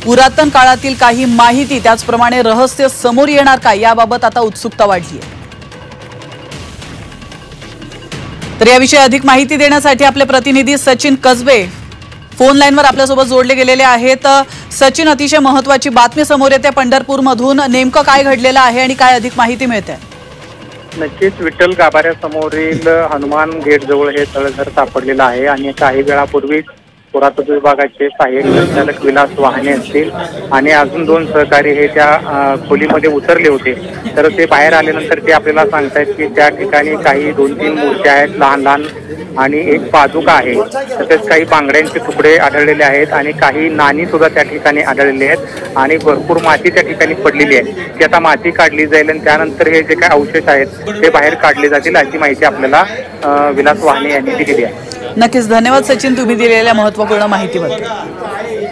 पुरातन काळातील काही माहिती त्याचप्रमाणे रहस्य समोर येणार का याबाबत आता उत्सुकता वाढली आहे। तर याविषयी अधिक माहिती देण्यासाठी आपले प्रतिनिधी सचिन कसबे फोन लाईनवर आपल्यासोबत जोडले गेलेले आहेत। सचिन, अतिशय महत्त्वाची बातमी समोर येते पंढरपूरमधून, नेमकं काय घडलेलं आहे आणि काय अधिक माहिती मिळते? नक्कीच विठ्ठल गाभाऱ्यासमोरील हनुमान गेट जवळ हे तळघर सापडलेलं आहे आणि काही वेळापूर्वी पुरातत्व विभागाचे सहाय्यक संचालक विलास वाहने असतील आणि अजून 2 सहकारी हे त्या खोलीमध्ये उतरले होते। तर ते बाहेर आल्यानंतर ते आपल्याला सांगतायत की त्या ठिकाणी काही 2-3 मूर्त्या आहेत लहान लहान आणि एक पादुका आहे, तसेच काही बांगड्यांचे तुकडे आढळलेले आहेत आणि काही नाणी सुद्धा त्या ठिकाणी आढळलेली आहेत आणि भरपूर माती त्या ठिकाणी पडलेली आहे। ती आता माती काढली जाईल आणि त्यानंतर हे जे काही अवशेष आहेत ते बाहेर काढले जातील अशी माहिती आपल्याला विलास वाहने यांनी दिलेली आहे। नक्कीच, धन्यवाद सचिन, तुम्ही दिलेल्या महत्त्वपूर्ण माहितीबद्दल।